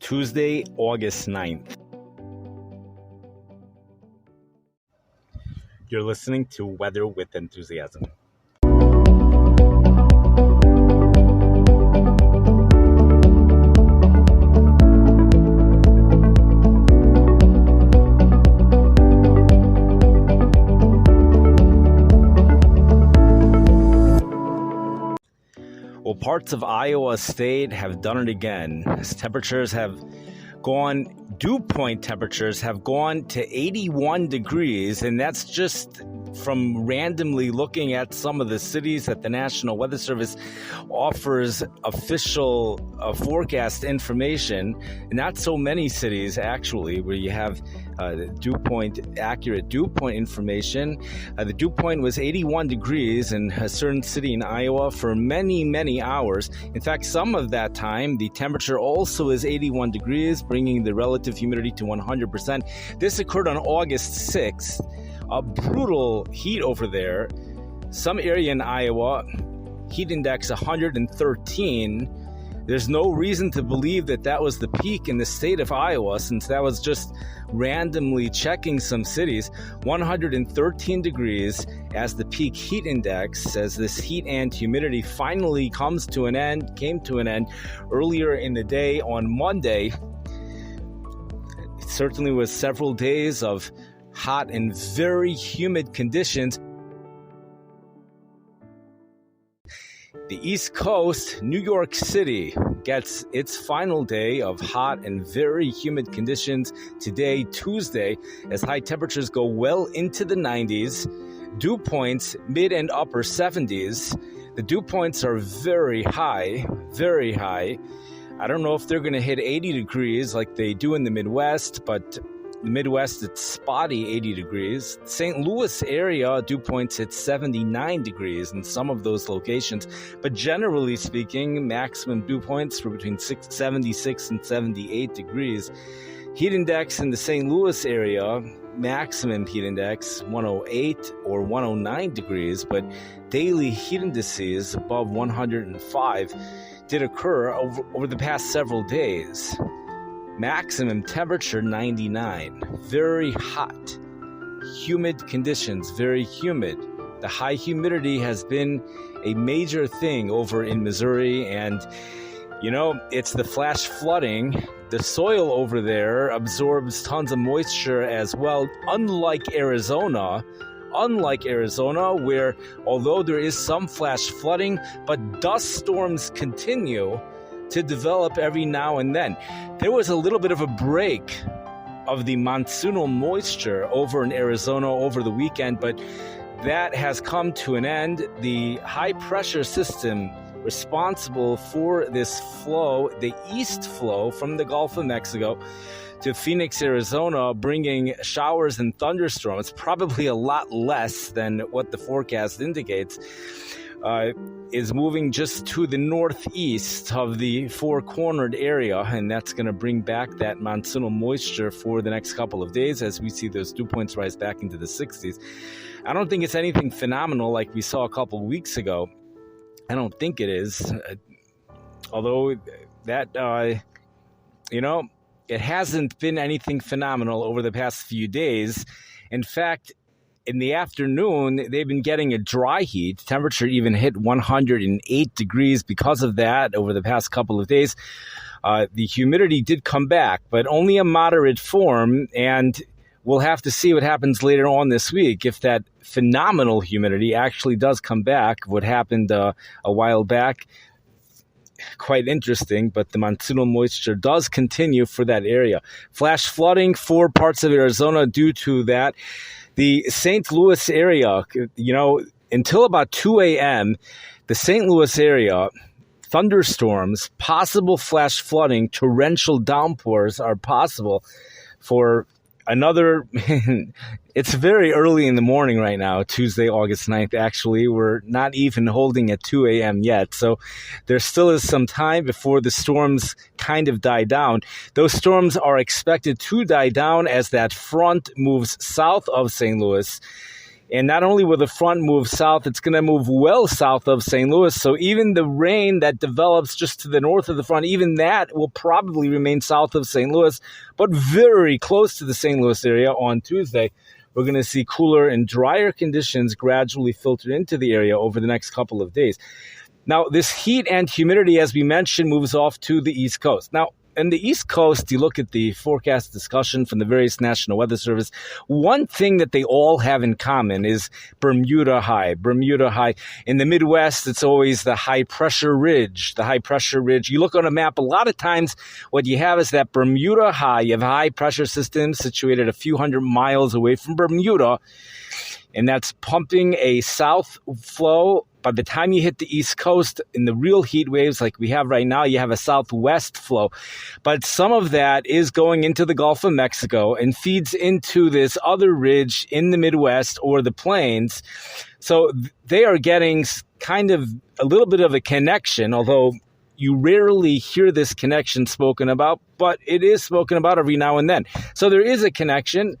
Tuesday, August 9th. You're listening to Weather with Enthusiasm. Well, parts of Iowa State have done it again. Dew point temperatures have gone to 81 degrees, and that's just from randomly looking at some of the cities that the National Weather Service offers official forecast information. Not so many cities, actually, where you have accurate dew point information. The dew point was 81 degrees in a certain city in Iowa for many, many hours. In fact, some of that time, the temperature also is 81 degrees, bringing the relative humidity to 100%. This occurred on August 6th. A brutal heat over there. Some area in Iowa, heat index 113. There's no reason to believe that was the peak in the state of Iowa, since that was just randomly checking some cities. 113 degrees as the peak heat index, as this heat and humidity finally came to an end earlier in the day on Monday. It certainly was several days of hot and very humid conditions. The East Coast, New York City, gets its final day of hot and very humid conditions today, Tuesday, as high temperatures go well into the 90s. Dew points mid and upper 70s. The dew points are very high, very high. I don't know if they're going to hit 80 degrees like they do in the Midwest, but the Midwest, it's spotty 80 degrees. St. Louis area, dew points at 79 degrees in some of those locations. But generally speaking, maximum dew points were between 76 and 78 degrees. Heat index in the St. Louis area, maximum heat index 108 or 109 degrees, but daily heat indices above 105 did occur over the past several days. Maximum temperature 99, very hot, humid conditions, very humid. The high humidity has been a major thing over in Missouri, and it's the flash flooding. The soil over there absorbs tons of moisture as well, unlike Arizona, where although there is some flash flooding, but dust storms continue to develop every now and then. There was a little bit of a break of the monsoonal moisture over in Arizona over the weekend, but that has come to an end. The high pressure system responsible for this flow, the east flow from the Gulf of Mexico to Phoenix, Arizona, bringing showers and thunderstorms, probably a lot less than what the forecast indicates, is moving just to the northeast of the four-cornered area, and that's going to bring back that monsoonal moisture for the next couple of days as we see those dew points rise back into the 60s. I don't think it's anything phenomenal like we saw a couple of weeks ago. I don't think it is, although that, it hasn't been anything phenomenal over the past few days. In fact, in the afternoon, they've been getting a dry heat. Temperature even hit 108 degrees because of that over the past couple of days. The humidity did come back, but only a moderate form, and we'll have to see what happens later on this week. If that phenomenal humidity actually does come back, what happened a while back, quite interesting, but the monsoonal moisture does continue for that area. Flash flooding for parts of Arizona due to that. The St. Louis area, until about 2 a.m., the St. Louis area, thunderstorms, possible flash flooding, torrential downpours are possible for another, it's very early in the morning right now, Tuesday, August 9th, actually. We're not even holding at 2 a.m. yet, so there still is some time before the storms kind of die down. Those storms are expected to die down as that front moves south of St. Louis. And not only will the front move south, it's going to move well south of St. Louis. So even the rain that develops just to the north of the front, even that will probably remain south of St. Louis, but very close to the St. Louis area on Tuesday. We're going to see cooler and drier conditions gradually filter into the area over the next couple of days. Now, this heat and humidity, as we mentioned, moves off to the East Coast. Now, in the East Coast, you look at the forecast discussion from the various National Weather Service. One thing that they all have in common is Bermuda High. Bermuda High. In the Midwest, it's always the high pressure ridge. The high pressure ridge. You look on a map, a lot of times what you have is that Bermuda High. You have a high pressure system situated a few hundred miles away from Bermuda, and that's pumping a south flow. By the time you hit the East Coast in the real heat waves like we have right now, you have a southwest flow. But some of that is going into the Gulf of Mexico and feeds into this other ridge in the Midwest or the plains. So they are getting kind of a little bit of a connection, although you rarely hear this connection spoken about, but it is spoken about every now and then. So there is a connection.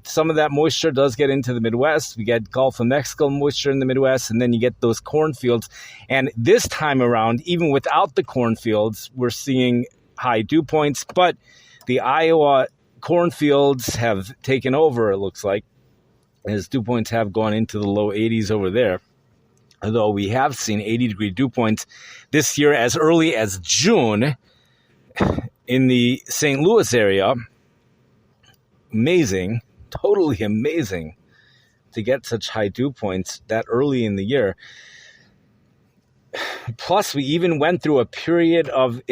Some of that moisture does get into the Midwest. We get Gulf of Mexico moisture in the Midwest, and then you get those cornfields. And this time around, even without the cornfields, we're seeing high dew points. But the Iowa cornfields have taken over, it looks like, as dew points have gone into the low 80s over there. Although we have seen 80-degree dew points this year as early as June in the St. Louis area. Amazing, totally amazing to get such high dew points that early in the year. Plus, we even went through a period of,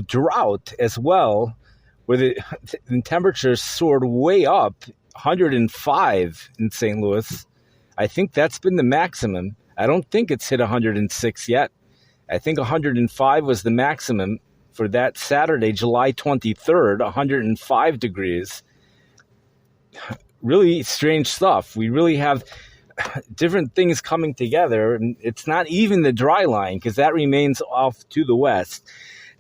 drought as well, where the temperatures soared way up, 105 in St. Louis. I think that's been the maximum. I don't think it's hit 106 yet. I think 105 was the maximum for that Saturday, July 23rd, 105 degrees. Really strange stuff. We really have different things coming together. And it's not even the dry line because that remains off to the west.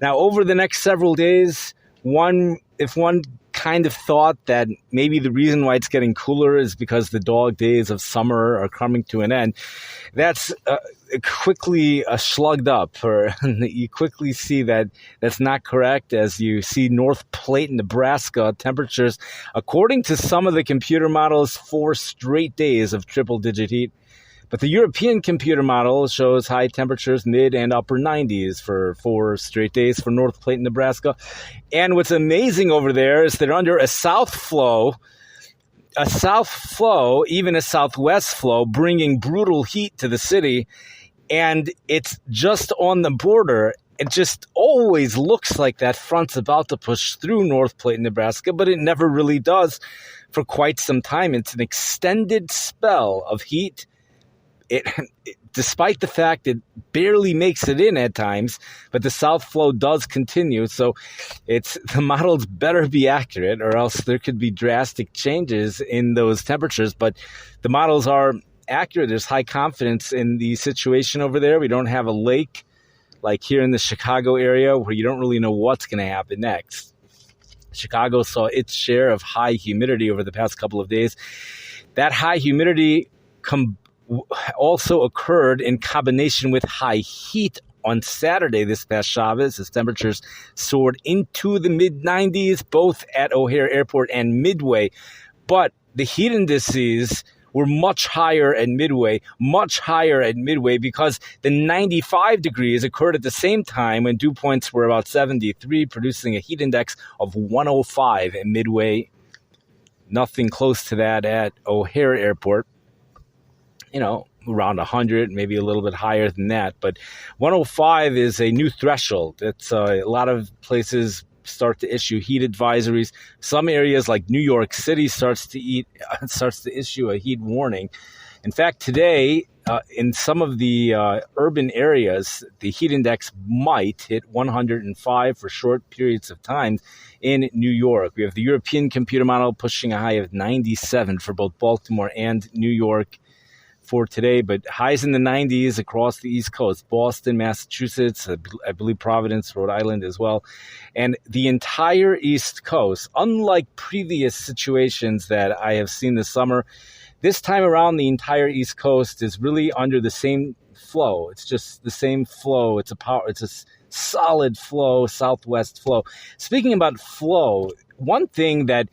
Now, over the next several days, if one kind of thought that maybe the reason why it's getting cooler is because the dog days of summer are coming to an end, that's quickly slugged up. You quickly see that that's not correct as you see North Platte, Nebraska temperatures, according to some of the computer models, 4 straight days of triple-digit heat. But the European computer model shows high temperatures, mid and upper 90s for 4 straight days for North Platte, Nebraska. And what's amazing over there is they're under a south flow, even a southwest flow, bringing brutal heat to the city. And it's just on the border. It just always looks like that front's about to push through North Platte, Nebraska, but it never really does for quite some time. It's an extended spell of heat. Despite the fact it barely makes it in at times, but the south flow does continue. So the models better be accurate or else there could be drastic changes in those temperatures. But the models are accurate. There's high confidence in the situation over there. We don't have a lake like here in the Chicago area where you don't really know what's going to happen next. Chicago saw its share of high humidity over the past couple of days. That high humidity also occurred in combination with high heat on Saturday this past Shabbos as temperatures soared into the mid-90s, both at O'Hare Airport and Midway. But the heat indices were much higher at Midway because the 95 degrees occurred at the same time when dew points were about 73, producing a heat index of 105 at Midway. Nothing close to that at O'Hare Airport. Around 100, maybe a little bit higher than that. But 105 is a new threshold. It's a lot of places start to issue heat advisories. Some areas like New York City starts to issue a heat warning. In fact, today, in some of the urban areas, the heat index might hit 105 for short periods of time in New York. We have the European computer model pushing a high of 97 for both Baltimore and New York for today, but highs in the 90s across the East Coast, Boston, Massachusetts, I believe Providence, Rhode Island as well. And the entire East Coast, unlike previous situations that I have seen this summer, this time around, the entire East Coast is really under the same flow. It's just the same flow. It's a solid flow, southwest flow. Speaking about flow, one thing that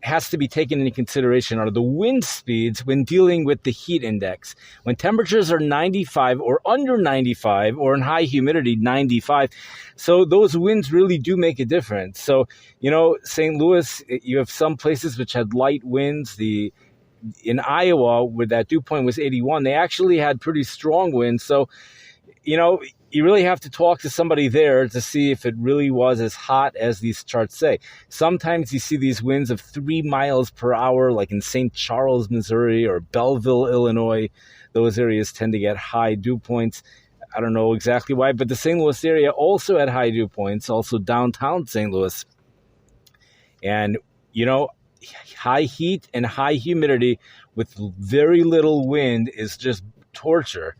has to be taken into consideration are the wind speeds when dealing with the heat index. When temperatures are 95 or under 95, or in high humidity 95, so those winds really do make a difference. So, St. Louis, you have some places which had light winds. In Iowa, where that dew point was 81, they actually had pretty strong winds. So, you really have to talk to somebody there to see if it really was as hot as these charts say. Sometimes you see these winds of 3 miles per hour, like in St. Charles, Missouri, or Belleville, Illinois. Those areas tend to get high dew points. I don't know exactly why, but the St. Louis area also had high dew points, also downtown St. Louis. And, high heat and high humidity with very little wind is just torture.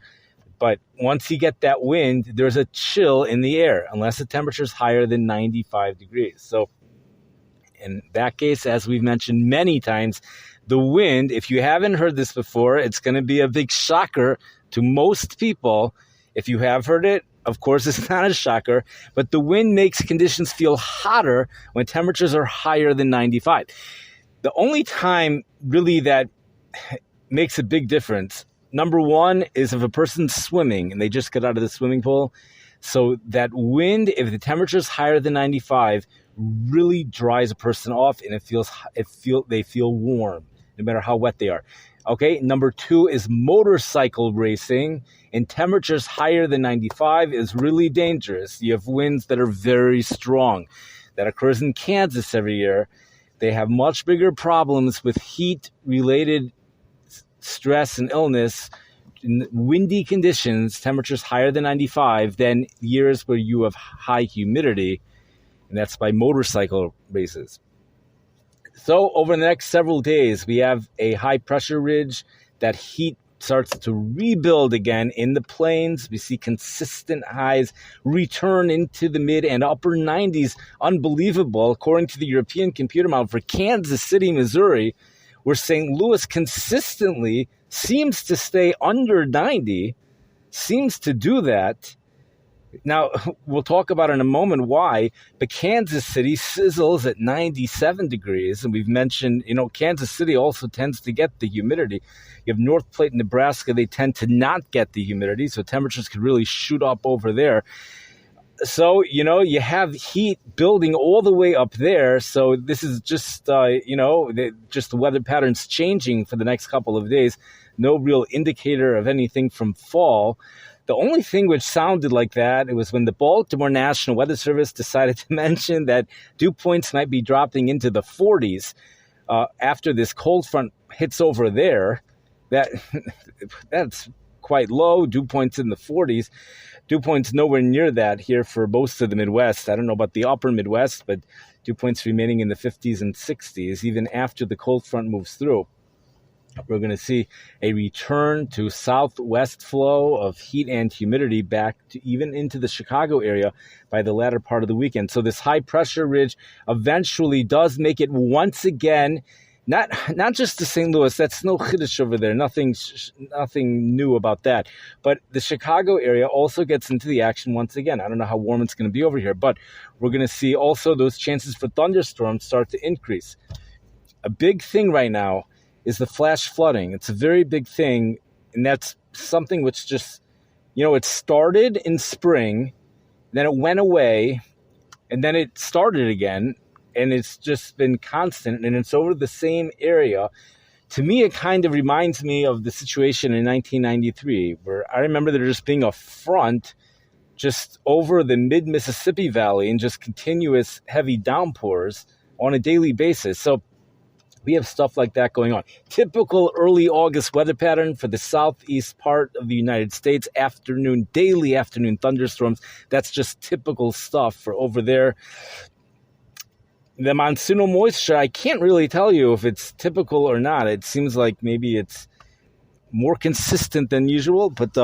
But once you get that wind, there's a chill in the air, unless the temperature is higher than 95 degrees. So in that case, as we've mentioned many times, the wind, if you haven't heard this before, it's going to be a big shocker to most people. If you have heard it, of course, it's not a shocker, but the wind makes conditions feel hotter when temperatures are higher than 95. The only time really that makes a big difference, number one, is if a person's swimming and they just get out of the swimming pool. So that wind, if the temperature is higher than 95, really dries a person off, and they feel warm, no matter how wet they are. Okay, number two is motorcycle racing, and temperatures higher than 95 is really dangerous. You have winds that are very strong. That occurs in Kansas every year. They have much bigger problems with heat-related stress and illness in windy conditions, temperatures higher than 95, than years where you have high humidity, and that's by motorcycle races. So over the next several days, we have a high pressure ridge. That heat starts to rebuild again in the plains. We see consistent highs return into the mid and upper 90s. Unbelievable. According to the European computer model for Kansas City, Missouri, where St. Louis consistently seems to stay under 90, seems to do that. Now, we'll talk about in a moment why, but Kansas City sizzles at 97 degrees. And we've mentioned, Kansas City also tends to get the humidity. You have North Platte, Nebraska, they tend to not get the humidity, so temperatures could really shoot up over there. So, you have heat building all the way up there. So this is just, just the weather patterns changing for the next couple of days. No real indicator of anything from fall. The only thing which sounded like that, it was when the Baltimore National Weather Service decided to mention that dew points might be dropping into the 40s after this cold front hits over there. That's quite low. Dew points in the 40s. Dew points nowhere near that here for most of the Midwest. I don't know about the upper Midwest, but dew points remaining in the 50s and 60s, even after the cold front moves through. We're going to see a return to southwest flow of heat and humidity back to even into the Chicago area by the latter part of the weekend. So this high pressure ridge eventually does make it once again, not just to St. Louis. That's no chiddush over there. Nothing new about that. But the Chicago area also gets into the action once again. I don't know how warm it's going to be over here, but we're going to see also those chances for thunderstorms start to increase. A big thing right now is the flash flooding. It's a very big thing, and that's something which just, it started in spring, then it went away, and then it started again, and it's just been constant, and it's over the same area. To me, it kind of reminds me of the situation in 1993, where I remember there just being a front just over the mid-Mississippi Valley and just continuous heavy downpours on a daily basis. So we have stuff like that going on. Typical early August weather pattern for the southeast part of the United States. Daily afternoon thunderstorms. That's just typical stuff for over there. The monsoonal moisture, I can't really tell you if it's typical or not. It seems like maybe it's more consistent than usual, but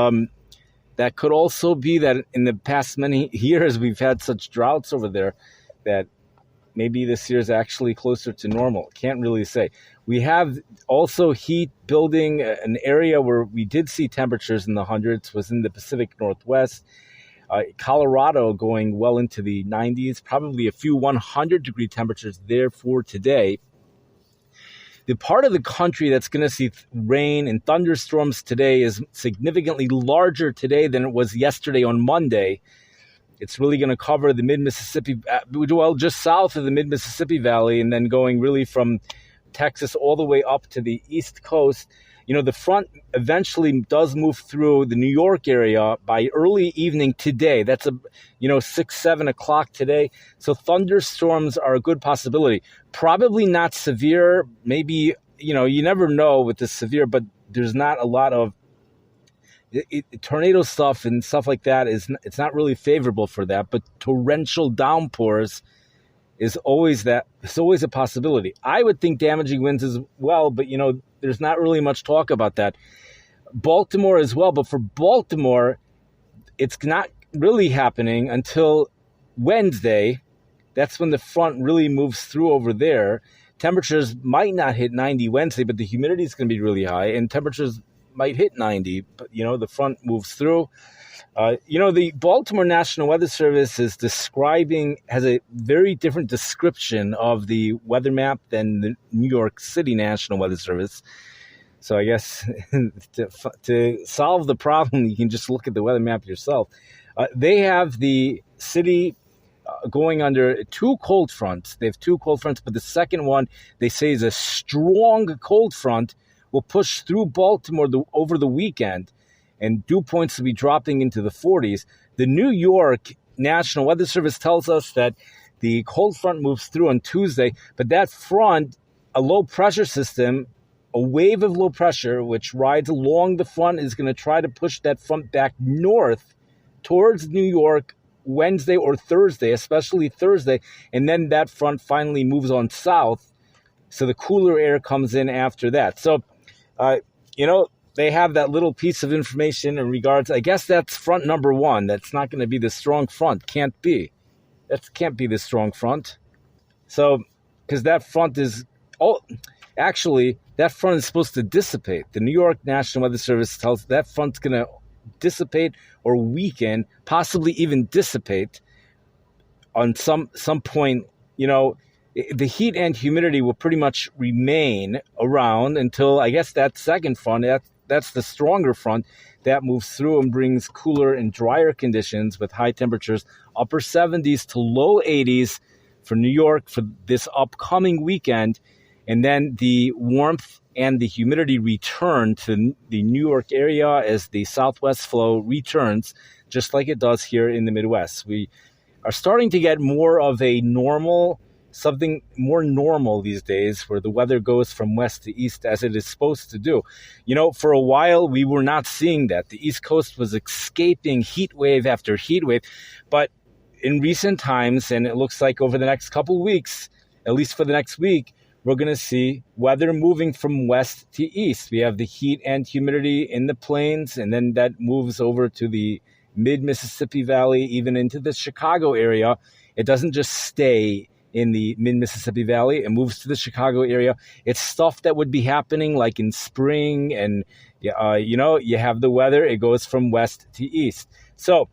that could also be that in the past many years we've had such droughts over there that maybe this year is actually closer to normal. Can't really say. We have also heat building. An area where we did see temperatures in the hundreds was in the Pacific Northwest. Colorado going well into the 90s, probably a few 100-degree temperatures there for today. The part of the country that's going to see rain and thunderstorms today is significantly larger today than it was yesterday on Monday. It's really going to cover the mid-Mississippi, well, just south of the mid-Mississippi Valley, and then going really from Texas all the way up to the East Coast. You know, the front eventually does move through the New York area by early evening today. That's 6, 7 o'clock today. So thunderstorms are a good possibility. Probably not severe. Maybe, you never know with the severe, but there's not a lot of tornado stuff and stuff like that. It's not really favorable for that, but torrential downpours is always a possibility. I would think damaging winds as well, but there's not really much talk about that. Baltimore as well, but for Baltimore, it's not really happening until Wednesday. That's when the front really moves through over there. Temperatures might not hit 90 Wednesday, but the humidity is going to be really high, and temperatures might hit 90, but the front moves through. The Baltimore National Weather Service has a very different description of the weather map than the New York City National Weather Service. So I guess to solve the problem, you can just look at the weather map yourself. They have the city going under two cold fronts. They have two cold fronts, but the second one, they say, is a strong cold front, will push through Baltimore over the weekend, and dew points will be dropping into the 40s. The New York National Weather Service tells us that the cold front moves through on Tuesday, but that front, a low pressure system, a wave of low pressure, which rides along the front, is going to try to push that front back north towards New York Wednesday or Thursday, especially Thursday, and then that front finally moves on south, so the cooler air comes in after that. So, they have that little piece of information in regards, I guess that's front number one. That's not going to be the strong front. Can't be. That can't be the strong front. So, because that front is, that front is supposed to dissipate. The New York National Weather Service tells that front's going to dissipate or weaken, possibly even dissipate on some point. The heat and humidity will pretty much remain around until, I guess, that second front, that's the stronger front, that moves through and brings cooler and drier conditions with high temperatures, upper 70s to low 80s for New York for this upcoming weekend. And then the warmth and the humidity return to the New York area as the southwest flow returns, just like it does here in the Midwest. We are starting to get more of a something more normal these days, where the weather goes from west to east as it is supposed to do. For a while, we were not seeing that. The East Coast was escaping heat wave after heat wave. But in recent times, and it looks like over the next couple of weeks, at least for the next week, we're going to see weather moving from west to east. We have the heat and humidity in the plains, and then that moves over to the mid-Mississippi Valley, even into the Chicago area. It doesn't just stay in the mid-Mississippi Valley, it moves to the Chicago area. It's stuff that would be happening like in spring, and you have the weather, it goes from west to east. So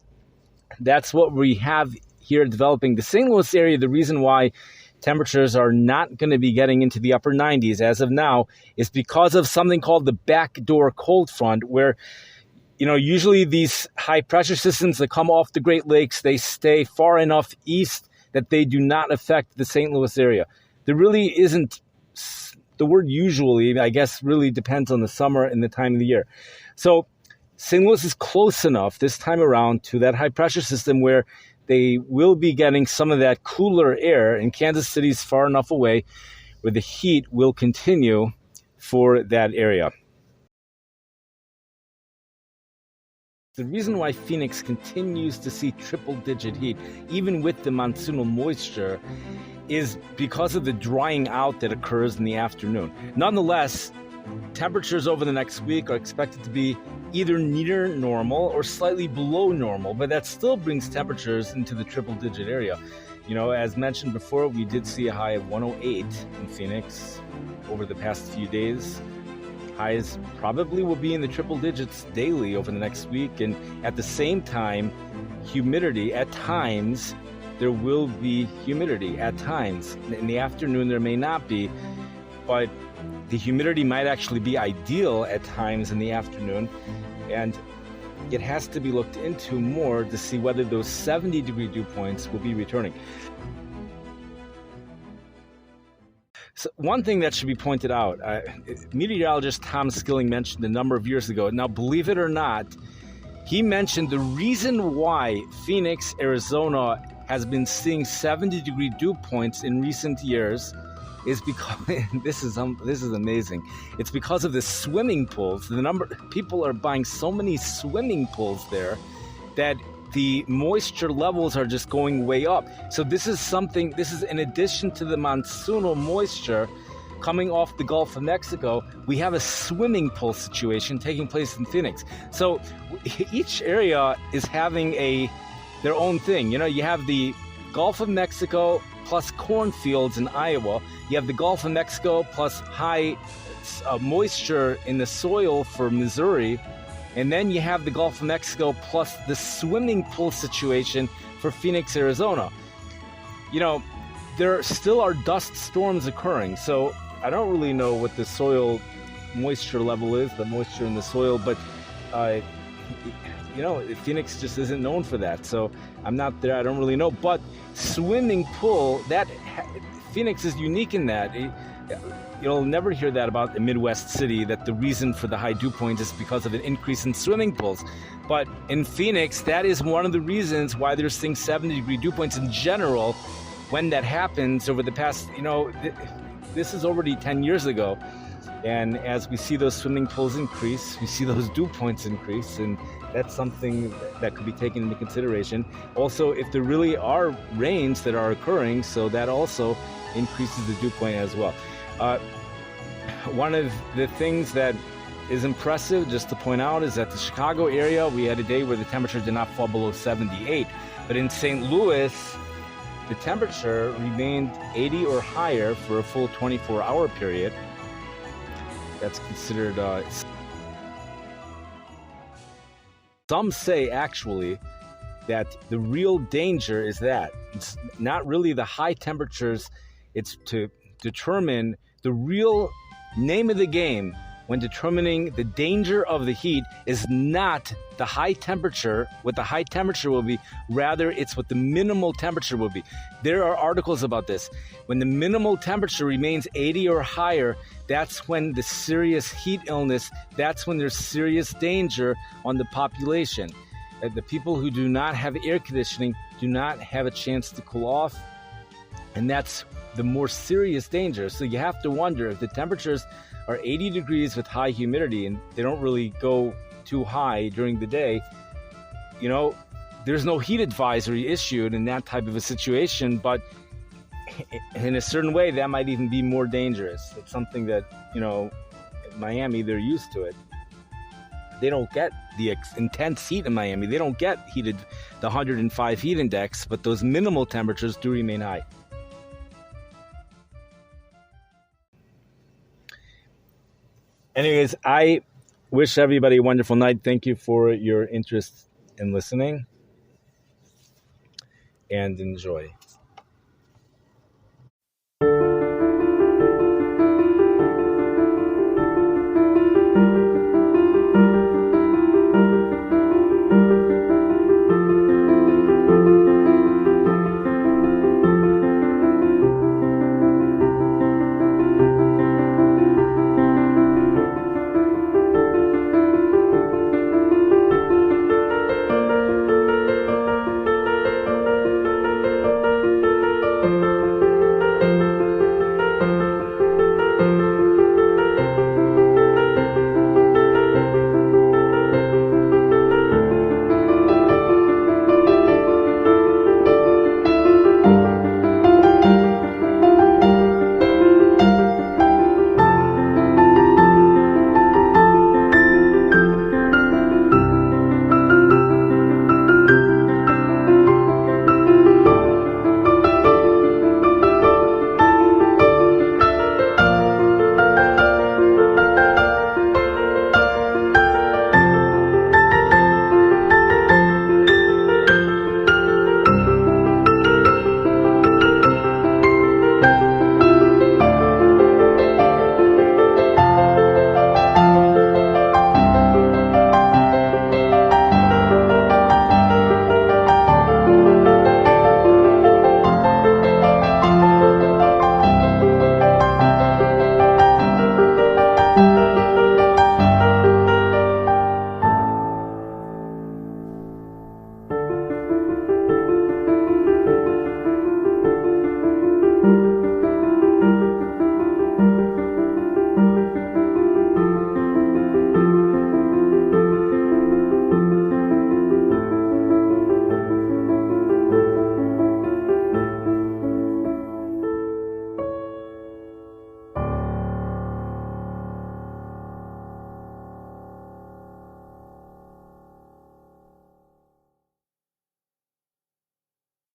that's what we have here developing. The St. Louis area, the reason why temperatures are not going to be getting into the upper 90s as of now is because of something called the backdoor cold front, where usually these high pressure systems that come off the Great Lakes, they stay far enough east that they do not affect the St. Louis area. There really isn't, the word usually, I guess, really depends on the summer and the time of the year. So St. Louis is close enough this time around to that high pressure system where they will be getting some of that cooler air, and Kansas City is far enough away where the heat will continue for that area. The reason why Phoenix continues to see triple-digit heat, even with the monsoonal moisture, is because of the drying out that occurs in the afternoon. Nonetheless, temperatures over the next week are expected to be either near normal or slightly below normal, but that still brings temperatures into the triple-digit area. As mentioned before, we did see a high of 108 in Phoenix over the past few days. Highs probably will be in the triple digits daily over the next week, and at the same time, humidity at times. There will be humidity at times. In the afternoon, there may not be, but the humidity might actually be ideal at times in the afternoon, and it has to be looked into more to see whether those 70-degree dew points will be returning. So one thing that should be pointed out, meteorologist Tom Skilling mentioned a number of years ago. Now, believe it or not, he mentioned the reason why Phoenix, Arizona has been seeing 70-degree dew points in recent years is because this is amazing. It's because of the swimming pools. People are buying so many swimming pools there that the moisture levels are just going way up. So this is in addition to the monsoonal moisture coming off the Gulf of Mexico, we have a swimming pool situation taking place in Phoenix. So each area is having their own thing. You have the Gulf of Mexico plus cornfields in Iowa. You have the Gulf of Mexico plus high moisture in the soil for Missouri. And then you have the Gulf of Mexico plus the swimming pool situation for Phoenix, Arizona. There still are dust storms occurring. So I don't really know what the soil moisture level is, the moisture in the soil, but Phoenix just isn't known for that. So I'm not there. I don't really know. But swimming pool, Phoenix is unique in that. You'll never hear that about a Midwest city, that the reason for the high dew point is because of an increase in swimming pools. But in Phoenix, that is one of the reasons why they're seeing 70-degree dew points in general. When that happens over the past, this is already 10 years ago. And as we see those swimming pools increase, we see those dew points increase, and that's something that could be taken into consideration. Also, if there really are rains that are occurring, so that also increases the dew point as well. One of the things that is impressive, just to point out, is that the Chicago area, we had a day where the temperature did not fall below 78. But in St. Louis, the temperature remained 80 or higher for a full 24-hour period. That's considered... Some say, actually, that the real danger is that. It's not really the high temperatures. It's to determine the real name of the game when determining the danger of the heat is not the high temperature, what the high temperature will be. Rather, it's what the minimal temperature will be. There are articles about this. When the minimal temperature remains 80 or higher, that's when the serious heat illness, that's when there's serious danger on the population. The people who do not have air conditioning do not have a chance to cool off, and that's the more serious danger. So you have to wonder, if the temperatures are 80 degrees with high humidity and they don't really go too high during the day, there's no heat advisory issued in that type of a situation, but in a certain way that might even be more dangerous. It's something that, Miami, they're used to it. They don't get the intense heat in Miami. They don't get the 105 heat index, but those minimal temperatures do remain high. Anyways, I wish everybody a wonderful night. Thank you for your interest in listening, and enjoy.